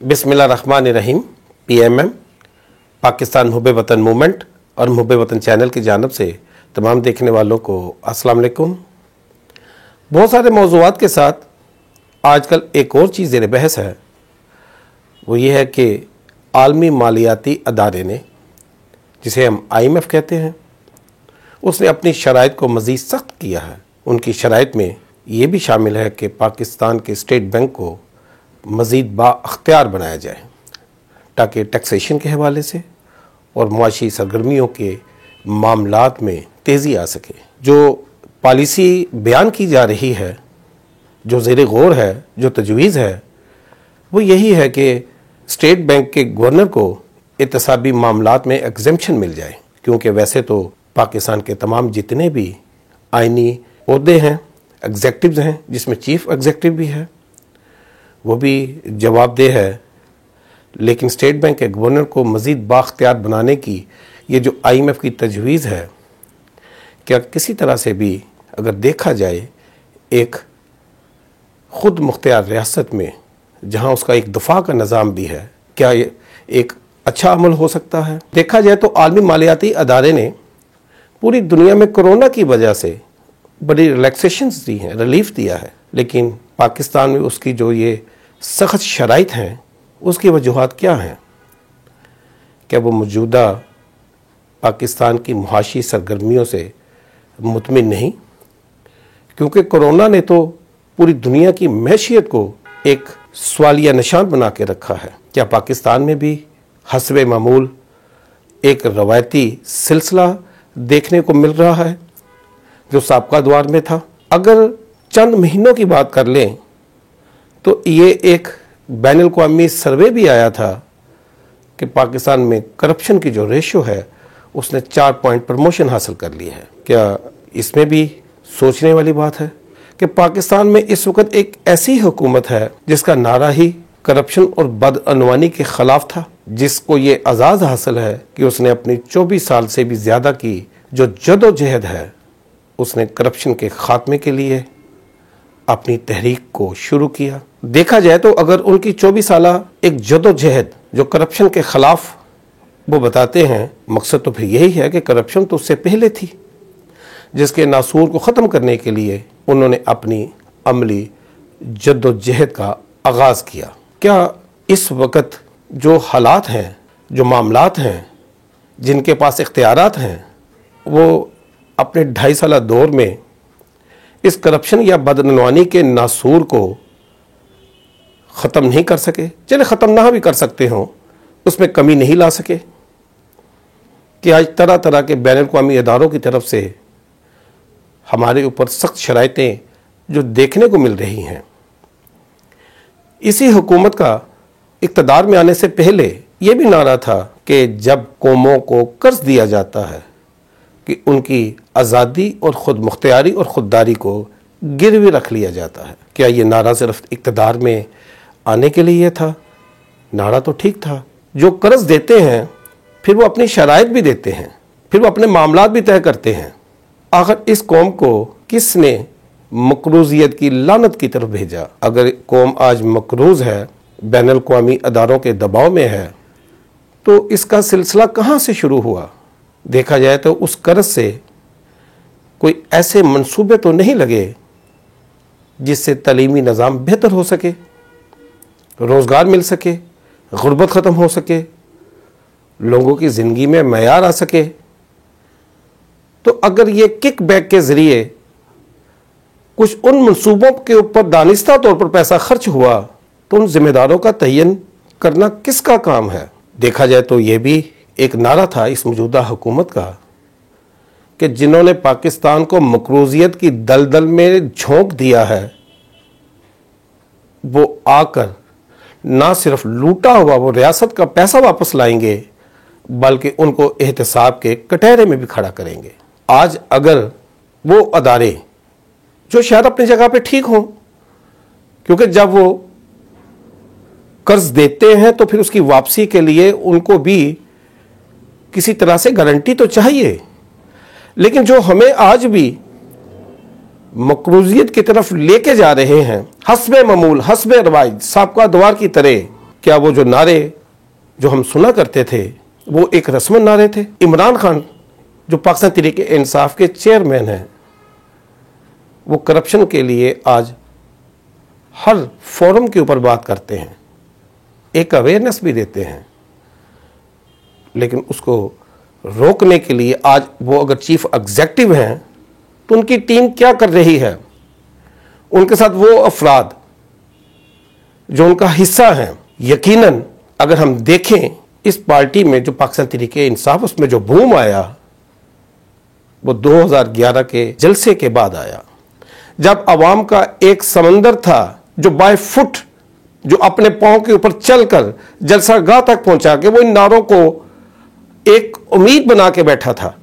बिस्मिल्लाहिर्रहमानिर्रहीम। PMM पाकिस्तान मुहब्बे वतन movement और मुहब्बे वतन चैनल की जानिब से तमाम देखने वालों को अस्सलाम वालेकुम। बहुत सारे मौज़ूआत के साथ आजकल एक और चीज़ ज़ेर बहस है, वो ये है कि आलमी मालियाती अदारे ने, जिसे हम IMF कहते हैं, उसने अपनी शराइत को मज़ीद सख्त किया है। उनकी शराइत में ये भी शामिल है कि पाकिस्तान के स्टेट बैंक को मज़ीद बाअख्तियार बनाया जाए ताकि टैक्सेशन के हवाले से और मुआशी सरगर्मियों के मामलात में तेज़ी आ सके। जो पॉलिसी बयान की जा रही है, जो ज़ेर गौर है, जो तजवीज़ है, वो यही है कि स्टेट बैंक के गवर्नर को इत्तेसाबी मामलात में एग्जेम्पशन मिल जाए, क्योंकि वैसे तो पाकिस्तान के तमाम जितने भी आइनी ओहदे हैं, एग्जेक्टिव्स हैं, जिसमें चीफ एग्जेक्टिव भी है, वो भी जवाबदेह है। लेकिन स्टेट बैंक के गवर्नर को मज़ीद बाख्तियार बनाने की ये जो IMF की तजवीज़ है, क्या किसी तरह से भी अगर देखा जाए एक ख़ुद मुख्तियार रियासत में जहाँ उसका एक दफ़ा का निज़ाम भी है, क्या ये एक अच्छा अमल हो सकता है? देखा जाए तो आलमी मालियाती अदारे ने पूरी दुनिया में कोरोना की वजह से बड़ी रिलैक्सेशंस दी हैं, रिलीफ दिया है, लेकिन पाकिस्तान में उसकी जो ये सख्त शराइत हैं, उसकी वजूहात क्या हैं? क्या वो मौजूदा पाकिस्तान की मुआशी सरगर्मियों से मुतमिन नहीं? क्योंकि कोरोना ने तो पूरी दुनिया की मैशियत को एक सवालिया निशान बना के रखा है। क्या पाकिस्तान में भी हस्बे मामूल एक रवायती सिलसिला देखने को मिल रहा है जो साबका दौर में था? अगर चंद महीनों की बात कर लें तो ये एक बैनुल-अक़वामी सर्वे भी आया था कि पाकिस्तान में करप्शन की जो रेशो है उसने 4 पॉइंट प्रमोशन हासिल कर ली है। क्या इसमें भी सोचने वाली बात है कि पाकिस्तान में इस वक्त एक ऐसी हुकूमत है जिसका नारा ही करप्शन और बदअनवानी के ख़िलाफ़ था, जिसको ये एजाज़ हासिल है कि उसने अपनी 24 साल से भी ज़्यादा की जो जदोजहद है, उसने करप्शन के ख़ात्मे के लिए अपनी तहरीक को शुरू किया। देखा जाए तो अगर उनकी 24 साल एक जदोजहद जो करप्शन के ख़िलाफ़ वो बताते हैं, मकसद तो फिर यही है कि करप्शन तो उससे पहले थी, जिसके नासूर को ख़त्म करने के लिए उन्होंने अपनी अमली जद्दोजहद का आगाज़ किया। क्या इस वक्त जो हालात हैं, जो मामलात हैं, जिनके पास इख्तियारात हैं, वो अपने 2.5 साल दौर में इस करप्शन या बदअनवानी के नासूर को ख़त्म नहीं कर सके? चले ख़त्म ना भी कर सकते हों, उसमें कमी नहीं ला सके कि आज तरह तरह के बैनुल-अक़वामी इदारों की तरफ से हमारे ऊपर सख्त शराइतें जो देखने को मिल रही हैं। इसी हुकूमत का इक़्तिदार में आने से पहले ये भी नारा था कि जब कौमों को कर्ज दिया जाता है कि उनकी आज़ादी और ख़ुद मुख्तियारी और ख़ुददारी को गिरवी रख लिया जाता है। क्या ये नारा सिर्फ इक़्तिदार में आने के लिए था? नारा तो ठीक था। जो कर्ज देते हैं फिर वो अपनी शराइत भी देते हैं, फिर वो अपने मामलात भी तय करते हैं। आखिर इस कौम को किसने मकरूज़ियत की लानत की तरफ भेजा? अगर कौम आज मकरूज़ है, बैनुल-अक़वामी अदारों के दबाव में है, तो इसका सिलसिला कहाँ से शुरू हुआ? देखा जाए तो उस कर्ज से कोई ऐसे मंसूबे तो नहीं लगे जिससे तलीमी निज़ाम बेहतर हो सके, रोज़गार मिल सके, गुर्बत ख़त्म हो सके, लोगों की ज़िंदगी में मयार आ सके। तो अगर ये किक बैक के ज़रिए कुछ उन मंसूबों के ऊपर दानिस्ता तौर पर पैसा खर्च हुआ, तो उन ज़िम्मेदारों का तयन करना किसका काम है? देखा जाए तो ये भी एक नारा था इस मौजूदा हुकूमत का कि जिन्होंने पाकिस्तान को मकरूज़ियत की दलदल में झोंक दिया है, वो आकर ना सिर्फ लूटा हुआ वो रियासत का पैसा वापस लाएंगे, बल्कि उनको एहतसाब के कटहरे में भी खड़ा करेंगे। आज अगर वो अदारे जो शायद अपनी जगह पे ठीक हों, क्योंकि जब वो कर्ज देते हैं तो फिर उसकी वापसी के लिए उनको भी किसी तरह से गारंटी तो चाहिए, लेकिन जो हमें आज भी मकरूज़ियत की तरफ लेके जा रहे हैं, हस्बे मामूल, हस्बे रवाज, साबका दौर की तरह, क्या वो जो नारे जो हम सुना करते थे वो एक रस्मन नारे थे? इमरान खान जो पाकिस्तान तहरीक इंसाफ के चेयरमैन हैं, वो करप्शन के लिए आज हर फोरम के ऊपर बात करते हैं, एक अवेयरनेस भी देते हैं, लेकिन उसको रोकने के लिए आज वो अगर चीफ एग्जीक्यूटिव हैं तो उनकी टीम क्या कर रही है? उनके साथ वो अफराद जो उनका हिस्सा हैं, यकीनन अगर हम देखें इस पार्टी में जो पाकिस्तान तहरीक इंसाफ, उसमें जो बूम आया वो 2011 के जलसे के बाद आया, जब अवाम का एक समंदर था जो बाय फुट, जो अपने पांव के ऊपर चलकर जलसागाह तक पहुंचा के वो इन नारों को एक उम्मीद बना के बैठा था।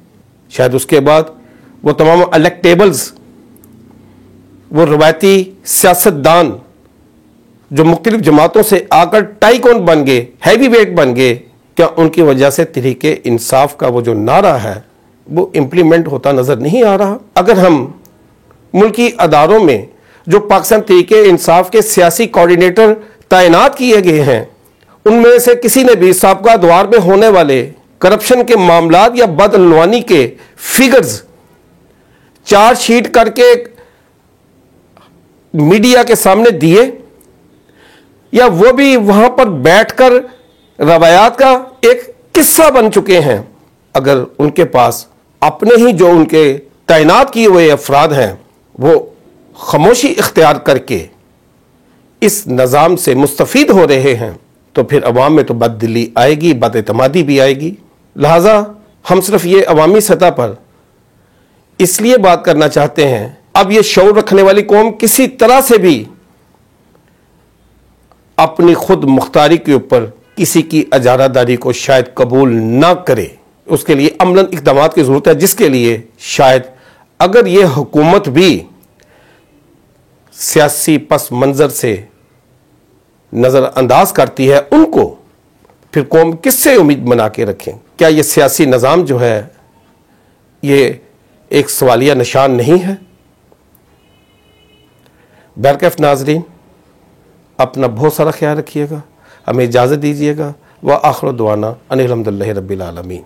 शायद उसके बाद वो तमाम इलेक्टेबल्स, वो रवायती सियासतदान जो मुख्तलिफ जमातों से आकर टाइकॉन बन गए, हैवी वेट बन गए, क्या उनकी वजह से तहरीक इंसाफ का वो जो नारा है वो इम्प्लीमेंट होता नजर नहीं आ रहा? अगर हम मुल्की अदारों में जो पाकिस्तान तहरीक इंसाफ के सियासी कोऑर्डिनेटर तैनात किए गए हैं, उनमें से किसी ने भी साबका द्वार में होने वाले करप्शन के मामलात या बदअनवानी के फिगर्स चार्जशीट करके मीडिया के सामने दिए, या वो भी वहां पर बैठकर रवायात का एक किस्सा बन चुके हैं? अगर उनके पास अपने ही जो उनके तैनात किए हुए अफराद हैं वो खामोशी इख्तियार करके इस निज़ाम से मुस्तफ़ीद हो रहे हैं, तो फिर अवाम में तो बददिली आएगी, बदएतमादी भी आएगी। लिहाजा हम सिर्फ ये अवामी सतह पर इसलिए बात करना चाहते हैं, अब ये शऊर रखने वाली कौम किसी तरह से भी अपनी खुद मुख्तारी के ऊपर किसी की इजारादारी को शायद कबूल ना करे, उसके लिए अमलन इक़दाम की ज़रूरत है, जिसके लिए शायद अगर ये हुकूमत भी सियासी पस मंज़र से नज़रअंदाज करती है उनको, फिर कौम किससे उम्मीद बना के रखें? क्या ये सियासी निज़ाम जो है ये एक सवालिया निशान नहीं है? बहरकैफ नाज़रीन, अपना बहुत सारा ख्याल रखिएगा, हमें इजाज़त दीजिएगा। व आखिर दुआना अनिल हम्दुलिल्लाहि रब्बिल आलमीन।